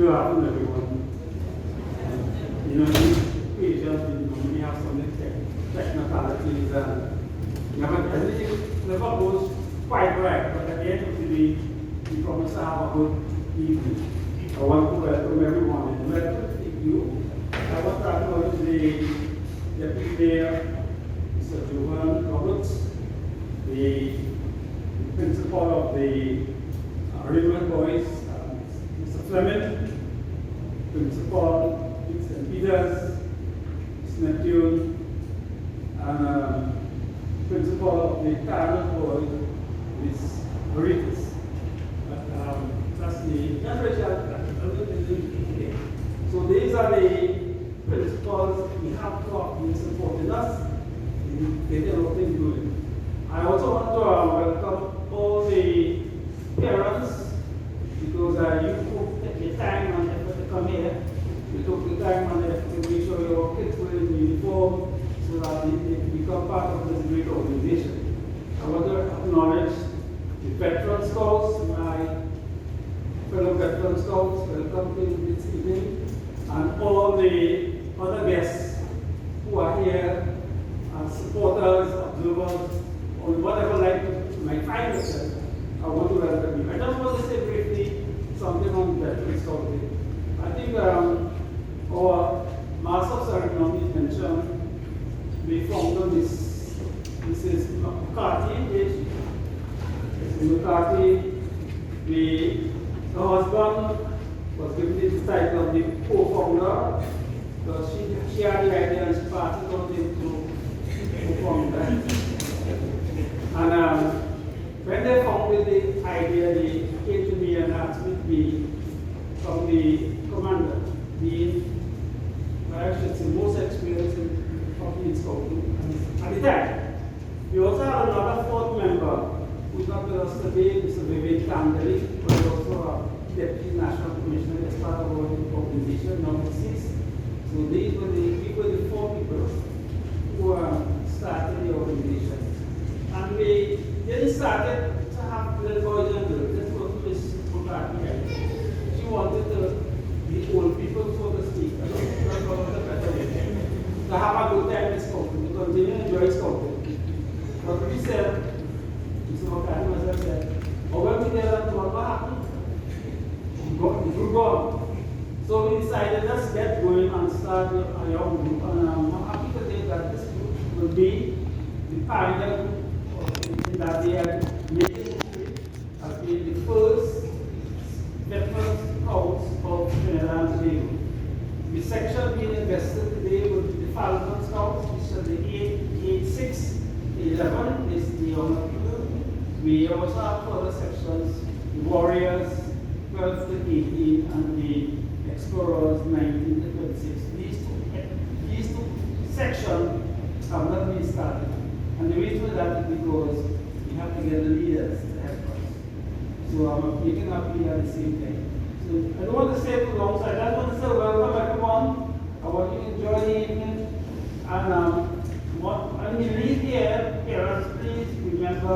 Good afternoon, everyone. You know, these occasions, we normally have some technicalities and everything never goes quite right, but at the end of the day, we promise to have a good evening. I want to welcome everyone and welcome you. I want to acknowledge the Deputy Mayor, Mr. Johan Roberts, the principal of the Raymond Boys, Mr. Fleming, Principal St. Peter's, Mr. Neptune, and Principal of the Carolyn Boys, Ms. Veritas. That's Rachel. So these are the principals we have to be supporting us in getting a lot of things doing. I also want to welcome all the parents because you took the time and effort to come here. You took the time and effort to make sure your kids were in uniform so that they become part of this great organization. I want to acknowledge the veteran scouts, my fellow veteran scouts, welcome to this evening, and all the other guests who are here, supporters, observers, or whatever life you might find yourself. I want to welcome you. I just want to say briefly something on veteran scouting. I think our master of ceremonies mentioned the founder, Mrs. McCarthy, Mrs. McCarthy, the husband was given the title of the co-founder because she had the idea and she passed it on to co-founder. And when they founded the idea, they came to me and asked me to be from the commander, I should say most experienced in company scouting at the time. We also have another fourth member who's not with us today, Mr. Vivian Kandali, who is also a Deputy National Commissioner as part of our organization, now deceased. So these were the four people who started the organization. And we then started to have little boys and girls. That's what Ms. McCarthy had. She wanted the old people, so to speak, to have a good time in scouting, to continue to enjoy scouting. But we said, Mr. McCarthy myself said, oh, when we tell them what happened, it will go on. So we decided, let's get going and start a young group. And I'm happy to say that this group will be the pioneer group in that they are making history as being the first veteran scouts of Trinidad and Tobago. The section being invested today will be the Falcon Scouts, which are the 8, 6, 11 is the younger people. We also have further sections, the Warriors, 12 to 18, and the Explorers, 19 to 26. These two sections have not been started. And the reason for that is because we have to get the leaders to help us. So I'm picking up here at the same time. So I don't want to stay too long, so I just want to say welcome everyone. I want you to enjoy the evening. And when you leave here, parents, please remember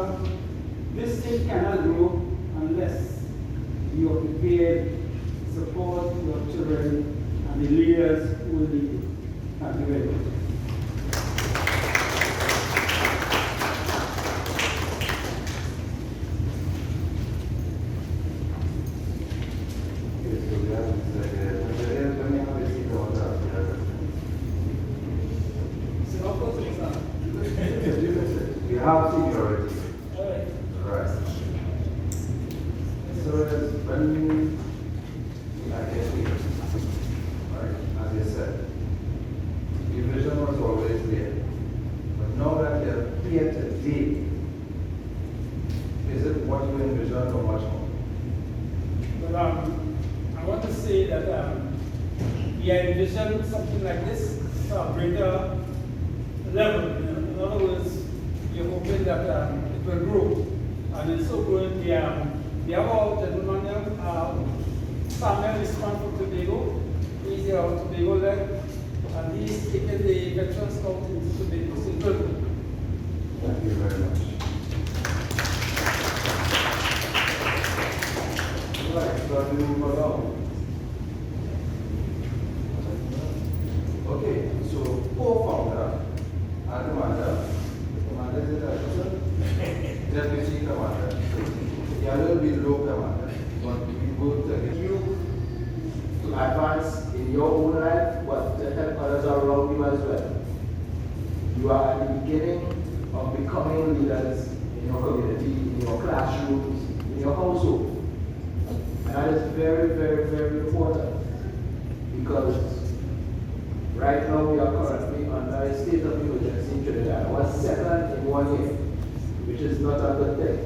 this thing cannot grow unless you are prepared to support your children and the leaders who will lead you. Thank you very much. How security? Right. So when I get here, right, as you said, the vision was always there. But now that you're here today, is it what you envisioned or much more? Well, I want to say that we envisioned something like this to a greater level. In other words, we're hoping that it will grow. And it's so growing. We have our gentleman, Samuel is from Tobago. He's our Tobago leg. And he's taken the veteran scout into Tobago. So it will grow. Thank you very much. Right, so we move along. deputy commander. You're a little bit low commander, but we work together. You to advance in your own life, but to help others around you as well. You are at the beginning of becoming leaders in your community, in your classrooms, in your household. And that is very, very, very important, because right now we are currently under a state of emergency in Trinidad. What's second in 1 year, which is not a good thing.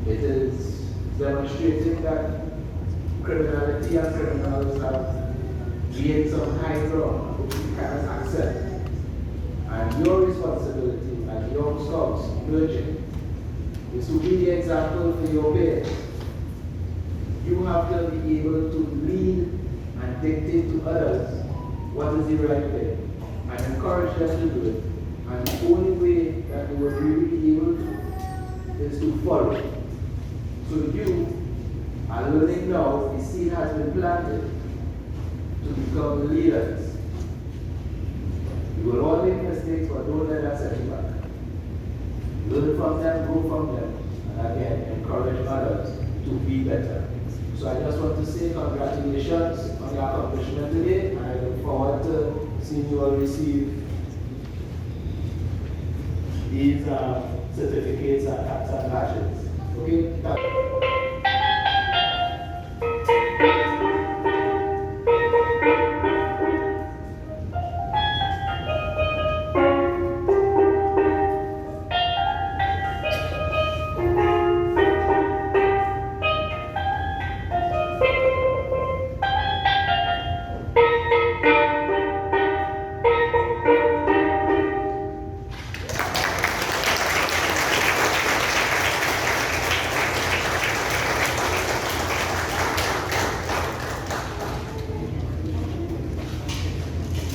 It is demonstrating that criminality and criminals have gained some high ground which we cannot accept. And your responsibility as young scouts emerging is to be the example for your peers. You have to be able to lead and dictate to others what is the right thing and encourage them to do it. And the only way that they will really be able to is to follow. So you are learning now, the seed has been planted to become leaders. You will all make mistakes, but don't let that set you back. Learn from them, grow from them, and again, encourage others to be better. So I just want to say congratulations on your accomplishment today, and I look forward to seeing you all receive these certificates and caps and badges. Okay?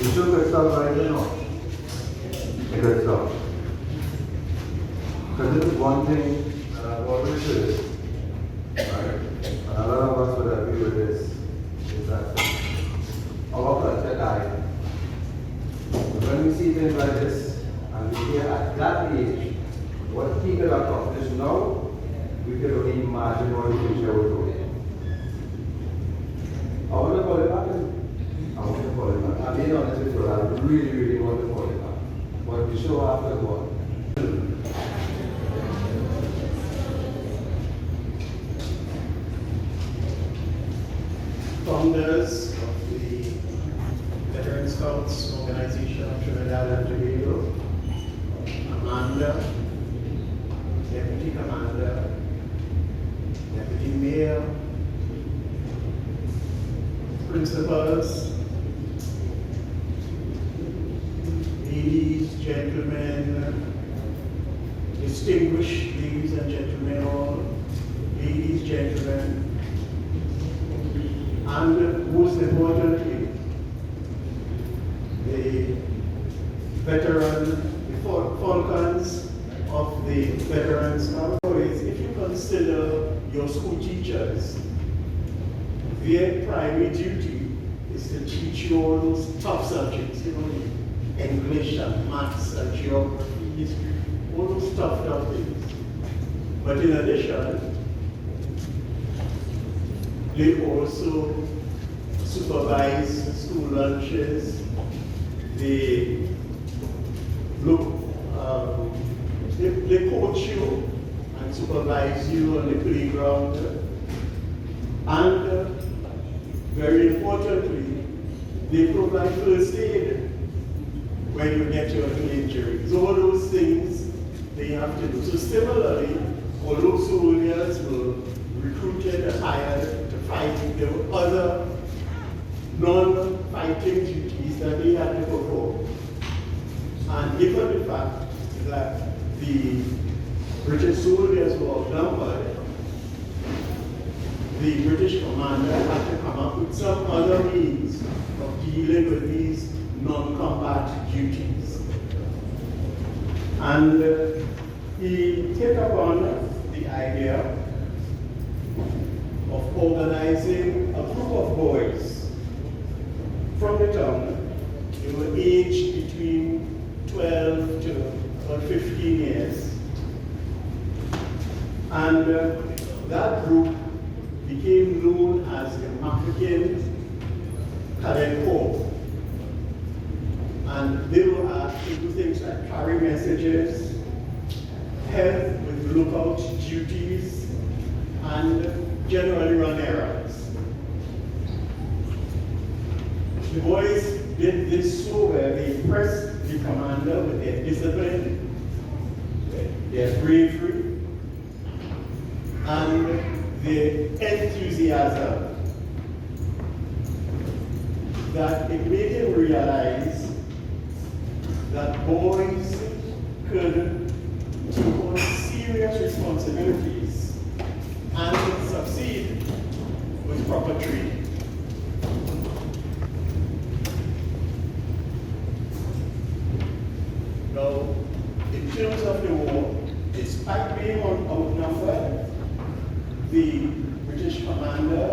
You should get stuff right now. You get stuff. Because this is one thing that I've always said, right? And a lot of us would agree with this, is that our culture died. When we see things like this, and we hear at that age, what people accomplish now, we can only imagine what the future will do. I want to call it back. I want to call it back. I'm being honest with you, I really, really want to call it back. But we show after what? Founders of the Veteran Scouts Organization of Trinidad and Tobago, Commander, Deputy Commander, Deputy Mayor, Principals, ladies, gentlemen, distinguished ladies and gentlemen, all ladies, gentlemen, and most importantly, the falcons of the Veterans Scouts. If you consider your school teachers, their primary duty is to teach you all those tough subjects, English and maths and geography, history, all those tough things. But in addition, they also supervise school lunches. They coach you and supervise you on the playground. And very importantly, they provide first aid when you get your injuries. All those things they have to do. So similarly, although soldiers were recruited and hired to fight, there were other non-fighting duties that they had to perform. And given the fact that the British soldiers were outnumbered, the British commander had to come up with some other means of dealing with these non-combat duties. And he took upon the idea of organizing a group of boys from the town. They were aged between 12 to about 15 years. And that group became known as the African Cadet Corps. And they were asked to do things like carry messages, help with lookout duties, and generally run errands. The boys did this so well, they impressed the commander with their discipline, their bravery, and their enthusiasm, that it made him realize that boys could take on serious responsibilities and succeed with proper training. Now, in terms of the war, despite being outnumbered, the British commander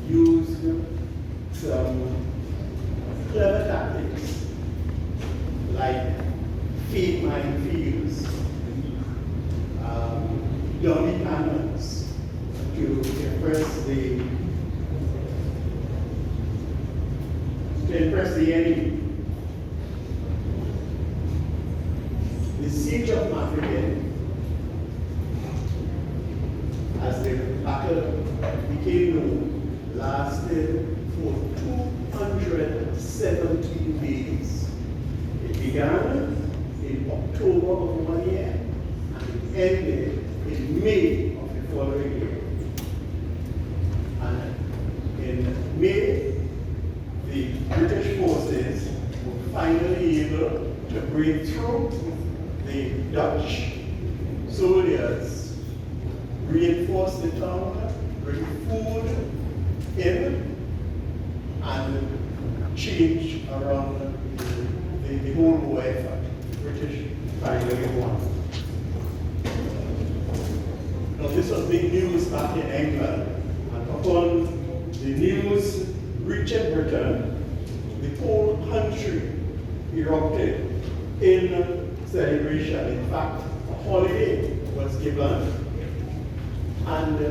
used some clever tactics, like fake minefields, dummy cannons, to impress the enemy. The siege of Mafeking, as the battle became known, lasted for 217 days. It began in October of one year and it ended in May of the following year. And in May, the British forces were finally able to break through. The Dutch soldiers reinforced the town, bring food in, and change around the whole war effort. The British finally won. Now this was big news back in England, and upon the news reaching Britain, the whole country erupted in celebration. In fact, a holiday was given, and the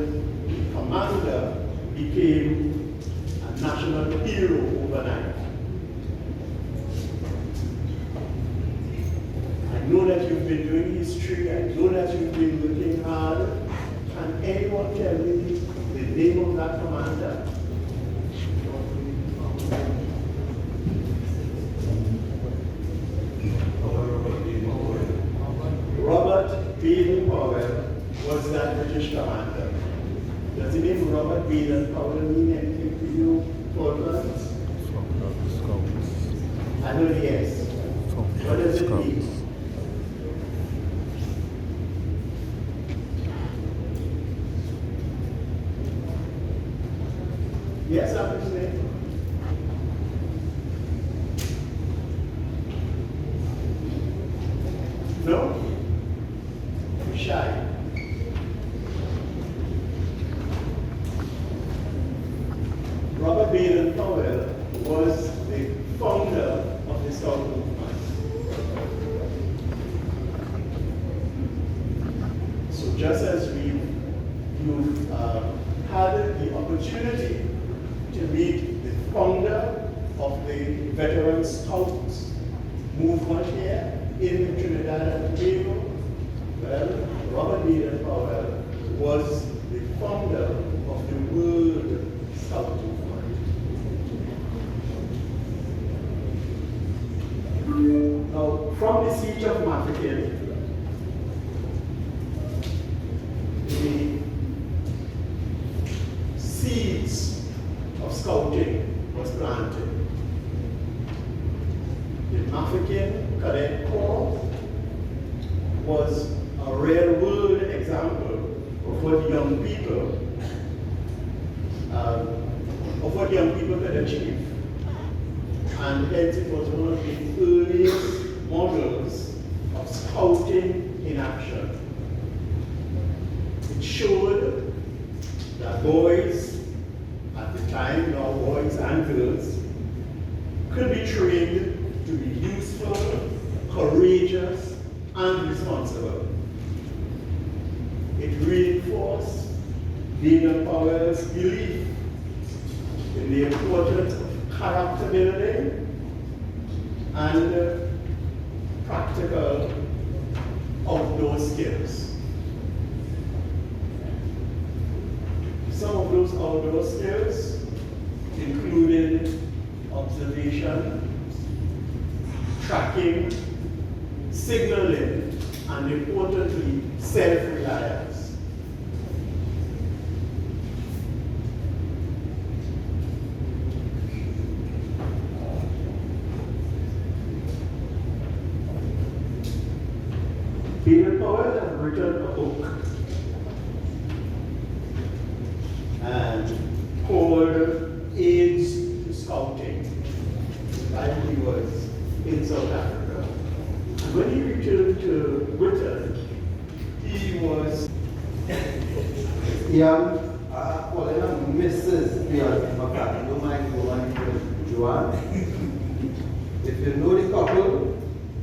commander became a national hero overnight. I know that you've been doing history, I know that you've been working hard. Can anyone tell me the name of that commander? Robert Baden-Powell was that British commander. Does the name Robert Baden-Powell mean anything to you, Portland? I know yes. What does it mean? Yes, obviously. No? You're shy. Robert Baden-Powell was the founder of the Scout movement. So just as you've had the opportunity to meet the founder of the Veteran Scouts movement here in Trinidad and Tobago, well, Robert Baden-Powell was the founder of the World Scout movement. Now, from the siege of Mafeking, the seeds of scouting was planted. The Mafeking Cadet Corps was a real-world example of what young people could achieve. And hence it was one of the earliest models of scouting in action. It showed that boys, at the time, now boys and girls, could be trained to be useful, courageous, and responsible. It reinforced reinforce Baden Powell's belief in the importance of character building and practical outdoor skills. Some of those outdoor skills including observation, tracking, signaling, and importantly, self-reliance. Baden Powell has written a book and called Aids to Scouting while he was in South Africa. And when he returned to Britain, he was calling her Mrs. Bianca McCarthy. Don't mind going to Joanne. If you know the couple,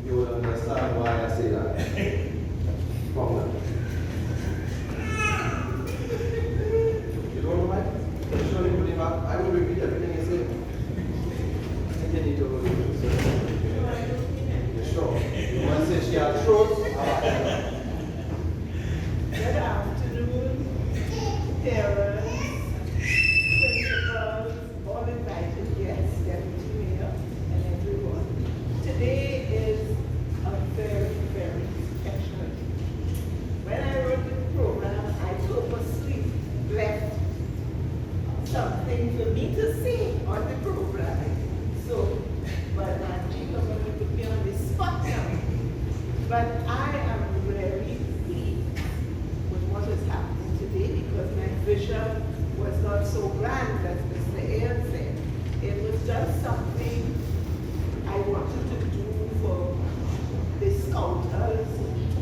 you will understand why I say that. Problem. You don't mind? Surely put him up. I will repeat everything you say. I think you need to go to the show. You want to say she had throat? Good afternoon, parents, principals, all invited guests, deputy mayor, and everyone. Today is a very, very special day. When I wrote the program, I purposely left something for me to say on the program. So, but I'm going to put me on the spot now. But I am very pleased with what is happening today because my vision was not so grand as Mr. Ayer said. It was just something I wanted to do for the scouters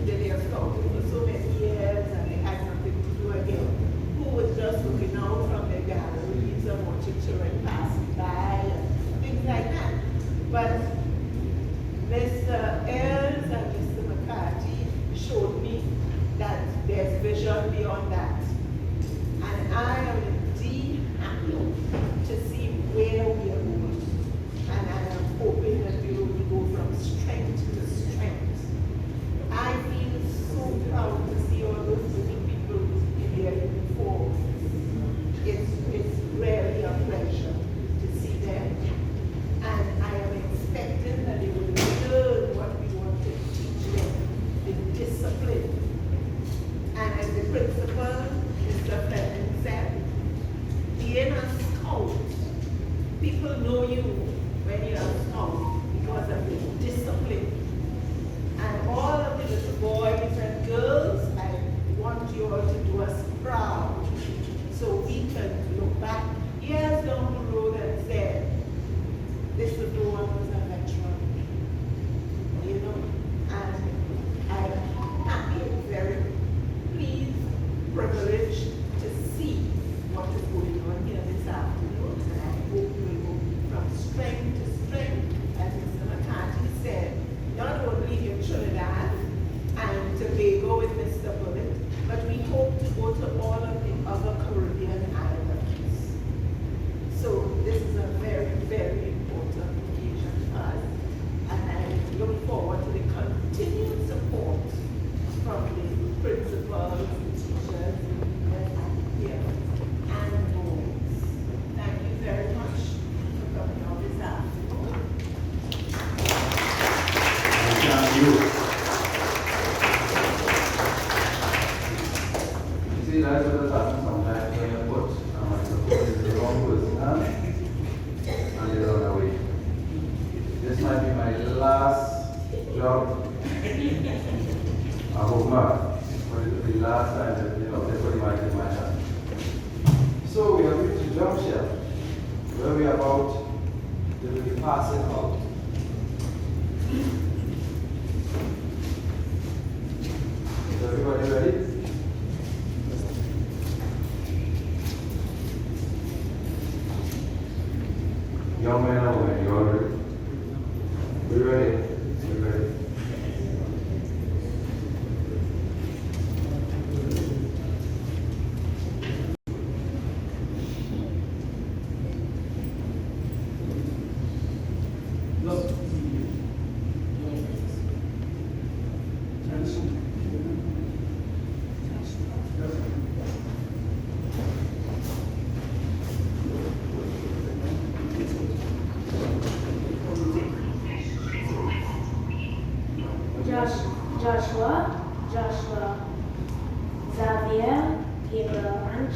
that they are scouting for so many years and they had nothing to do again, who was just looking out from their galleries and watching children passing by and things like that. But Mr. Ayers and Mr. McCarthy showed me that there's vision beyond that. And I am indeed happy to see where we are going. And I am hoping that we will go from strength to strength. I feel so proud to see all those little people in their uniform. It's really a pleasure to see them. And I am expecting that they will learn what we want to teach them, the discipline. And as the principal, Mr. Fleming said, being a scout, people know you when you're a scout because of the discipline. And all of the little boys and girls, I want you all to do us proud so we can look back years down the road and say, this little one was a veteran, you know, and I'm happy, very pleased, privileged to see what is going on here this afternoon, and I hope we will go from strength to strength, as Mr. McCarthy said, not only in Trinidad and Tobago with Mr. Bullitt, but we hope to go to all of the other Caribbean islands. So this is a very, very important occasion for us, and I look forward to the continued support from the principals, the teachers, that are here, and boards. Thank you very much for coming out this afternoon. Thank you. You see, that's what happens sometimes when you put a microphone in the wrong person's hand and they run away. This might be my last job. I hope not, but it will be the last time that they put the mic in my hand. So we are reached the juncture where we are about to be passing out. Is everybody ready? Young man or woman, you all ready? We ready? We ready?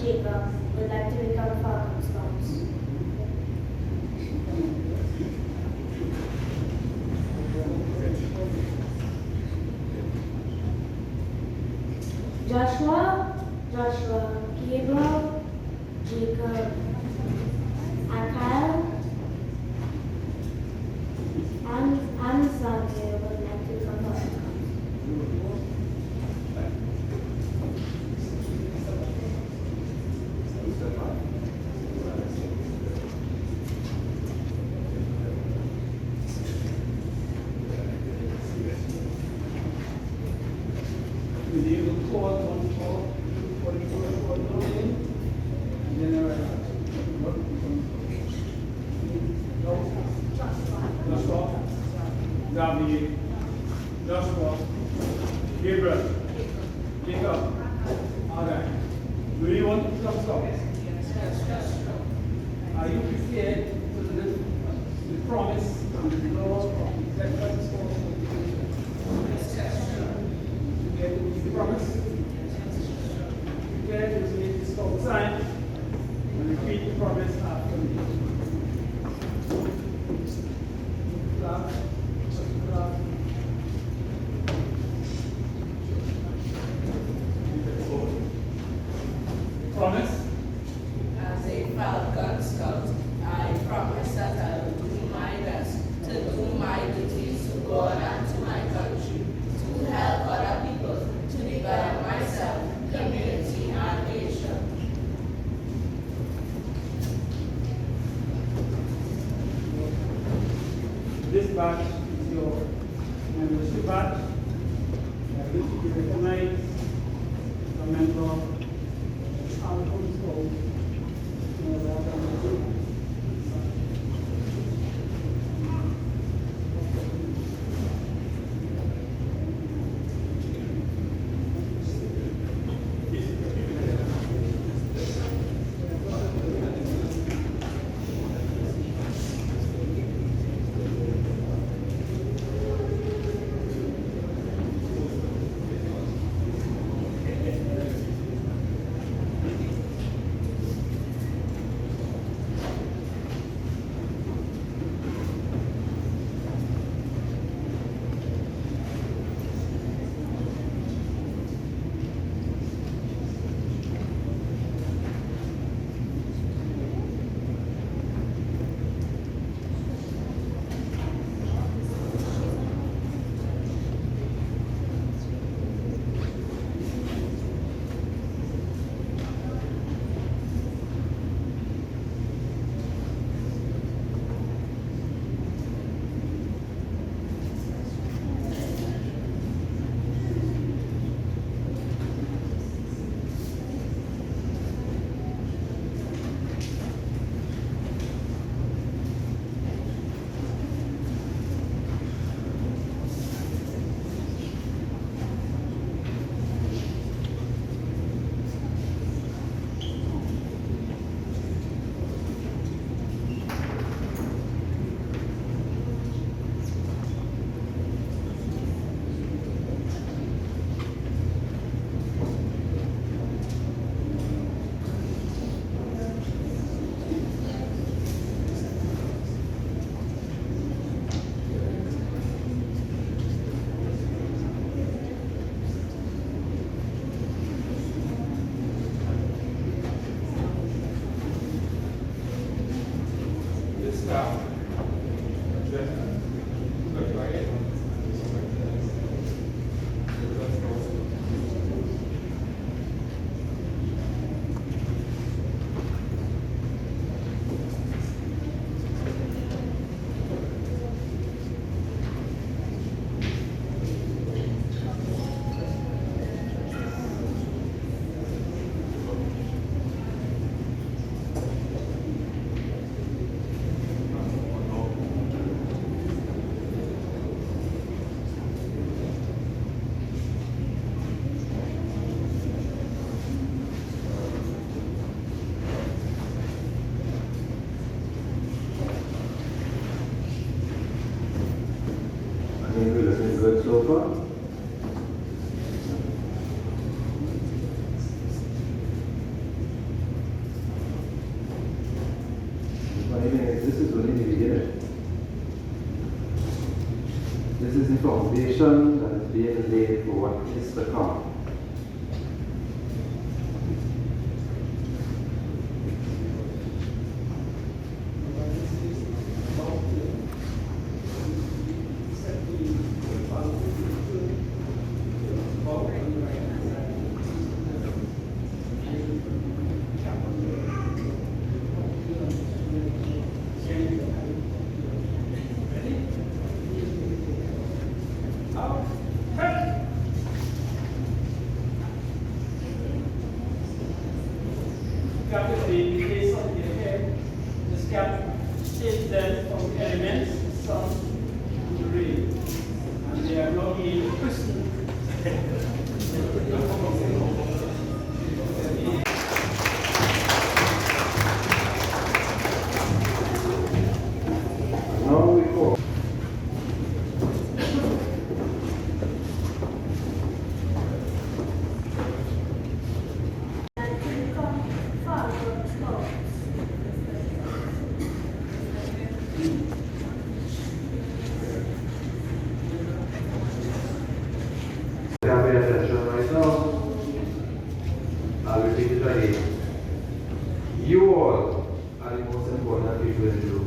Jacob would like to become Falcon Scouts. Joshua, Gabriel, Jacob, Akal, and Samuel would like to become Falcon Scouts. Will you call one for the name? And then Joshua, David, Joshua, Gabriel, Jacob. All right. Do you want to become scouts? Are you prepared to the promise and the Lord's promise? Is that what it's called? Prepared to keep the promise? Prepared to make the scout sign and repeat the promise after me. Clap. Clap. Promise? As a Falcon Scout, I promise that I will do my best to do my duties to God and to my country, to help other people, to develop myself, community, and nation. This badge is your membership badge. Which you recognize a member of Falcon Scouts. this is only the beginning. This is the foundation that is being laid for what is to come. Cap the base on the head. This cap takes them from the elements, sun to the rain. And they are not being christened. Now we go. Pay attention right now. I'll repeat it again. You all are the most important people in the room.